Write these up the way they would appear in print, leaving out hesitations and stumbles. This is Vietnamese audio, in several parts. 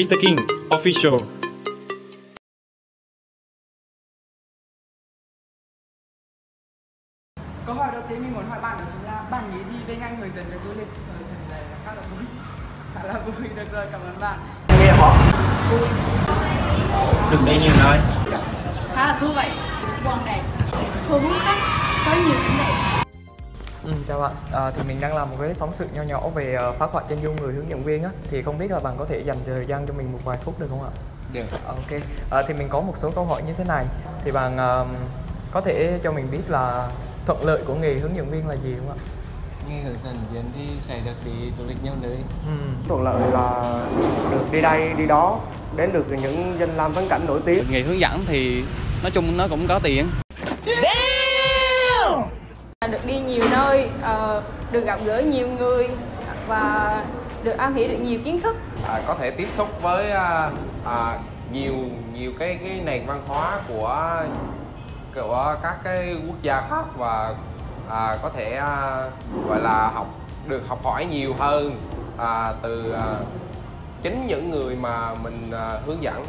Mr. King Official. Câu hỏi đầu tiên mình muốn hỏi bạn đó chính là bạn nghĩ gì về ngành hướng dẫn viên du lịch ở phần này là khá là vui. Khá là vui, được rồi, cảm ơn bạn. Nghe họ Vui. Được đi nhiều nơi. Khá là thú vị, quang đẹp, thu hút khách, có nhiều cảnh đẹp. Chào bạn, thì mình đang làm một cái phóng sự nho nhỏ về phác họa chân dung người hướng dẫn viên á. Thì không biết là bạn có thể dành thời gian cho mình một vài phút được không ạ? Được. Ok, thì mình có một số câu hỏi như thế này. Thì bạn có thể cho mình biết là thuận lợi của nghề hướng dẫn viên là gì không ạ? Nghe hướng dẫn viên thì sẽ được đi du lịch nhiều nơi. Thuận lợi là được đi đây đi đó, đến được những danh lam thắng cảnh nổi tiếng. Nghề hướng dẫn thì nói chung nó cũng có tiền. Được đi nhiều nơi, được gặp gỡ nhiều người và được am hiểu được nhiều kiến thức. Có thể tiếp xúc với nhiều cái nền văn hóa của các cái quốc gia khác và có thể gọi là học hỏi nhiều hơn từ chính những người mà mình hướng dẫn.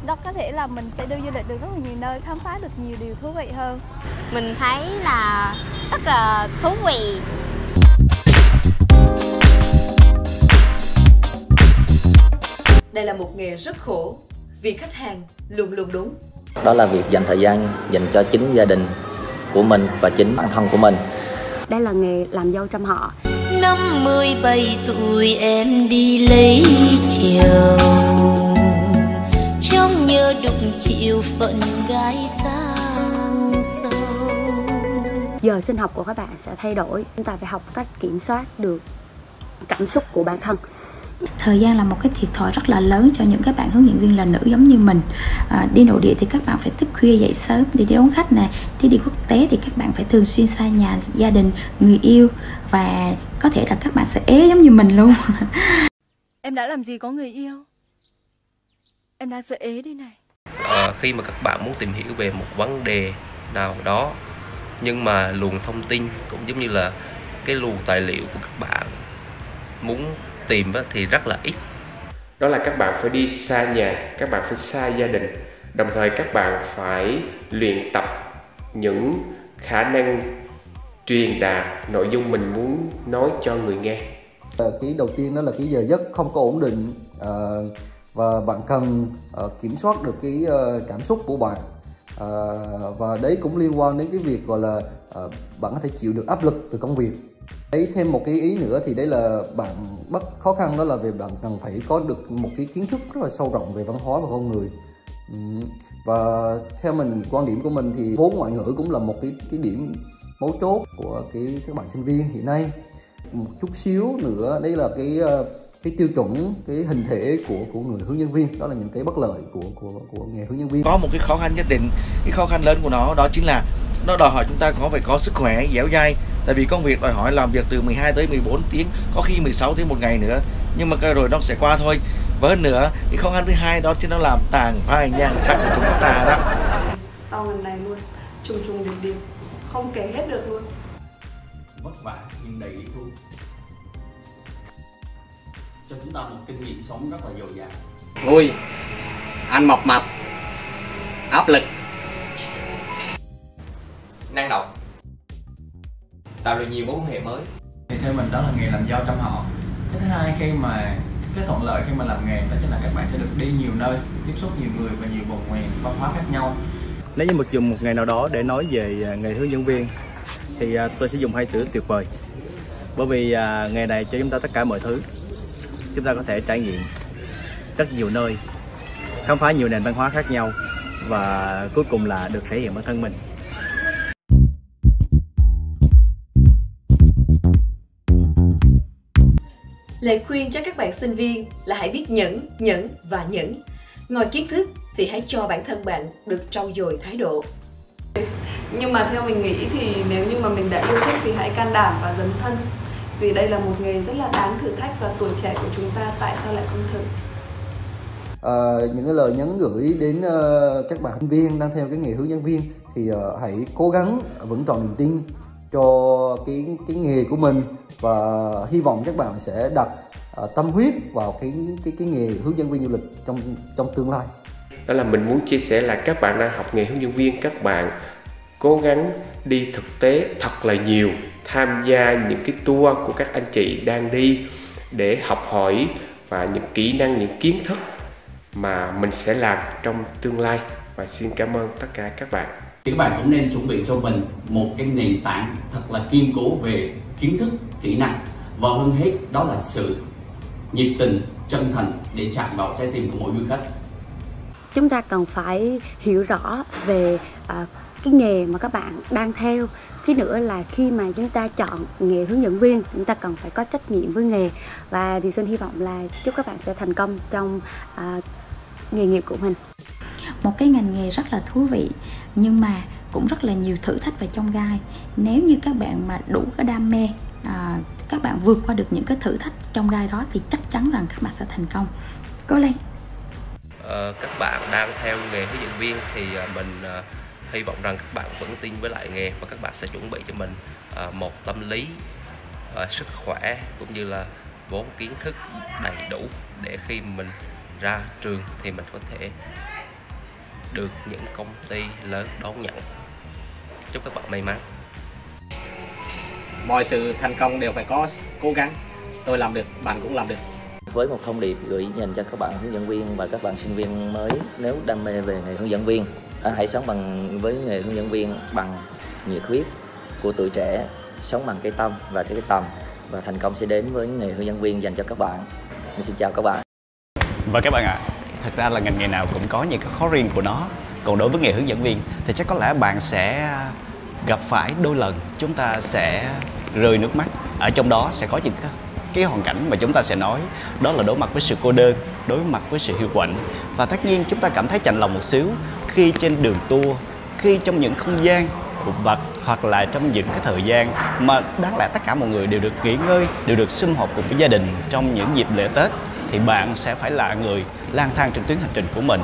Đó có thể là mình sẽ đi du lịch được rất là nhiều nơi, khám phá được nhiều điều thú vị hơn. Mình thấy là rất là thú vị. Đây là một nghề rất khổ vì khách hàng luôn luôn đúng. Đó là việc dành thời gian dành cho chính gia đình của mình và chính bản thân của mình. Đây là nghề làm dâu trăm họ. 57 tuổi em đi lấy chồng, trong nhớ đụng chịu phận gái sang sâu. Giờ sinh học của các bạn sẽ thay đổi. Chúng ta phải học cách kiểm soát được cảm xúc của bản thân. Thời gian là một cái thiệt thòi rất là lớn cho những các bạn hướng dẫn viên là nữ giống như mình. Đi nội địa thì các bạn phải thức khuya dậy sớm để đi đón khách nè. Đi quốc tế thì các bạn phải thường xuyên xa nhà, gia đình, người yêu. Và có thể là các bạn sẽ ế giống như mình luôn. Em đã làm gì có người yêu? Em đang sợ ế đây này. Khi mà các bạn muốn tìm hiểu về một vấn đề nào đó, nhưng mà luồng thông tin cũng giống như là cái luồng tài liệu của các bạn muốn tìm thì rất là ít. Đó là các bạn phải đi xa nhà, các bạn phải xa gia đình. Đồng thời các bạn phải luyện tập những khả năng truyền đạt nội dung mình muốn nói cho người nghe. Cái đầu tiên đó là cái giờ giấc không có ổn định, và bạn cần kiểm soát được cái cảm xúc của bạn, và đấy cũng liên quan đến cái việc gọi là bạn có thể chịu được áp lực từ công việc. Đấy, thêm một cái ý nữa thì đấy là bạn bất khó khăn đó là về bạn cần phải có được một cái kiến thức rất là sâu rộng về văn hóa và con người. Và theo mình, quan điểm của mình thì vốn ngoại ngữ cũng là một cái điểm mấu chốt của các bạn sinh viên hiện nay. Một chút xíu nữa đấy là cái tiêu chuẩn, cái hình thể của người hướng dẫn viên. Đó là những cái bất lợi của nghề hướng dẫn viên. Có một cái khó khăn nhất định. Cái khó khăn lớn của nó đó chính là nó đòi hỏi chúng ta phải có sức khỏe dẻo dai. Tại vì công việc đòi hỏi làm việc từ 12 tới 14 tiếng, có khi 16 tiếng một ngày nữa. Nhưng mà rồi nó sẽ qua thôi. Và hơn nữa, cái khó khăn thứ hai đó chính nó làm tàn phai nhan sắc của chúng ta đó. Tao lần này luôn, trùng điệp, không kể hết được luôn. Vất vả nhưng đầy ý thú. Cho chúng ta một kinh nghiệm sống rất là dồi dào. Vui, ăn mập mạp, áp lực, năng động, tạo được nhiều mối quan hệ mới. Thì theo mình đó là nghề làm dâu trăm họ. Cái thứ hai, cái thuận lợi khi mà làm nghề đó chính là các bạn sẽ được đi nhiều nơi, tiếp xúc nhiều người và nhiều vùng miền văn hóa khác nhau. Nếu như dùng một ngày nào đó để nói về nghề hướng dẫn viên thì tôi sẽ dùng hai từ tuyệt vời. Bởi vì nghề này cho chúng ta tất cả mọi thứ. Chúng ta có thể trải nghiệm rất nhiều nơi, khám phá nhiều nền văn hóa khác nhau và cuối cùng là được thể hiện bản thân mình. Lời khuyên cho các bạn sinh viên là hãy biết nhẫn và nhẫn. Ngoài kiến thức thì hãy cho bản thân bạn được trau dồi thái độ. Nhưng mà theo mình nghĩ thì nếu như mà mình đã yêu thích thì hãy can đảm và dấn thân. Vì đây là một nghề rất là đáng thử thách và tuổi trẻ của chúng ta tại sao lại không thử. Những cái lời nhắn gửi đến các bạn sinh viên đang theo cái nghề hướng dẫn viên thì hãy cố gắng vững tròn niềm tin cho cái nghề của mình, và hy vọng các bạn sẽ đặt tâm huyết vào cái nghề hướng dẫn viên du lịch trong tương lai. Đó là mình muốn chia sẻ là các bạn đang học nghề hướng dẫn viên, các bạn cố gắng đi thực tế thật là nhiều, tham gia những cái tour của các anh chị đang đi để học hỏi và những kỹ năng, những kiến thức mà mình sẽ làm trong tương lai. Và xin cảm ơn tất cả các bạn. Thì các bạn cũng nên chuẩn bị cho mình một cái nền tảng thật là kiên cố về kiến thức, kỹ năng, và hơn hết đó là sự nhiệt tình, chân thành để chạm vào trái tim của mỗi du khách. Chúng ta cần phải hiểu rõ về cái nghề mà các bạn đang theo. Cái nữa là khi mà chúng ta chọn nghề hướng dẫn viên, chúng ta cần phải có trách nhiệm với nghề. Và thì xin hy vọng là chúc các bạn sẽ thành công trong nghề nghiệp của mình. Một cái ngành nghề rất là thú vị nhưng mà cũng rất là nhiều thử thách và chông gai. Nếu như các bạn mà đủ cái đam mê, các bạn vượt qua được những cái thử thách chông gai đó thì chắc chắn rằng các bạn sẽ thành công. Cố lên! Các bạn đang theo nghề hướng dẫn viên thì mình hy vọng rằng các bạn vẫn tin với lại nghề và các bạn sẽ chuẩn bị cho mình một tâm lý, sức khỏe cũng như là vốn kiến thức đầy đủ để khi mình ra trường thì mình có thể được những công ty lớn đón nhận. Chúc các bạn may mắn. Mọi sự thành công đều phải có cố gắng. Tôi làm được, bạn cũng làm được. Với một thông điệp gửi dành cho các bạn hướng dẫn viên và các bạn sinh viên mới nếu đam mê về nghề hướng dẫn viên, hãy sống với nghề hướng dẫn viên bằng nhiệt huyết của tuổi trẻ, sống bằng cái tâm và cái tầm, và thành công sẽ đến với nghề hướng dẫn viên dành cho các bạn. Mình xin chào các bạn. Và các bạn ạ, thật ra là ngành nghề nào cũng có những cái khó riêng của nó. Còn đối với nghề hướng dẫn viên thì chắc có lẽ bạn sẽ gặp phải đôi lần chúng ta sẽ rơi nước mắt. Ở trong đó sẽ có những cái hoàn cảnh mà chúng ta sẽ nói đó là đối mặt với sự cô đơn, đối mặt với sự hiu quạnh. Và tất nhiên chúng ta cảm thấy chạnh lòng một xíu khi trên đường tour, khi trong những không gian vụt vặt hoặc là trong những cái thời gian mà đáng lẽ tất cả mọi người đều được nghỉ ngơi, đều được sum họp cùng với gia đình trong những dịp lễ Tết, thì bạn sẽ phải là người lang thang trên tuyến hành trình của mình.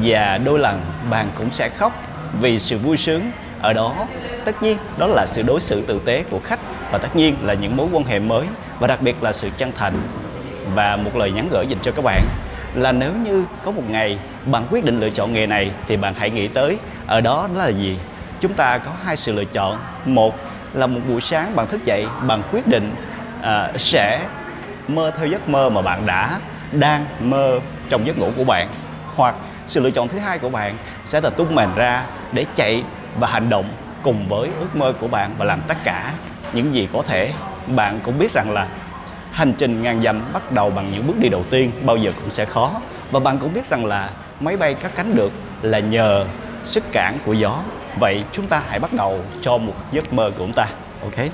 Và đôi lần bạn cũng sẽ khóc vì sự vui sướng ở đó. Tất nhiên đó là sự đối xử tử tế của khách, và tất nhiên là những mối quan hệ mới, và đặc biệt là sự chân thành. Và một lời nhắn gửi dành cho các bạn là nếu như có một ngày bạn quyết định lựa chọn nghề này thì bạn hãy nghĩ tới ở đó là gì. Chúng ta có hai sự lựa chọn. Một là một buổi sáng bạn thức dậy, bạn quyết định sẽ mơ theo giấc mơ mà bạn đang mơ trong giấc ngủ của bạn. Hoặc sự lựa chọn thứ hai của bạn sẽ là tung mình ra để chạy và hành động cùng với ước mơ của bạn và làm tất cả những gì có thể. Bạn cũng biết rằng là hành trình ngàn dặm bắt đầu bằng những bước đi đầu tiên, bao giờ cũng sẽ khó. Và bạn cũng biết rằng là máy bay cất cánh được là nhờ sức cản của gió. Vậy chúng ta hãy bắt đầu cho một giấc mơ của chúng ta. Ok?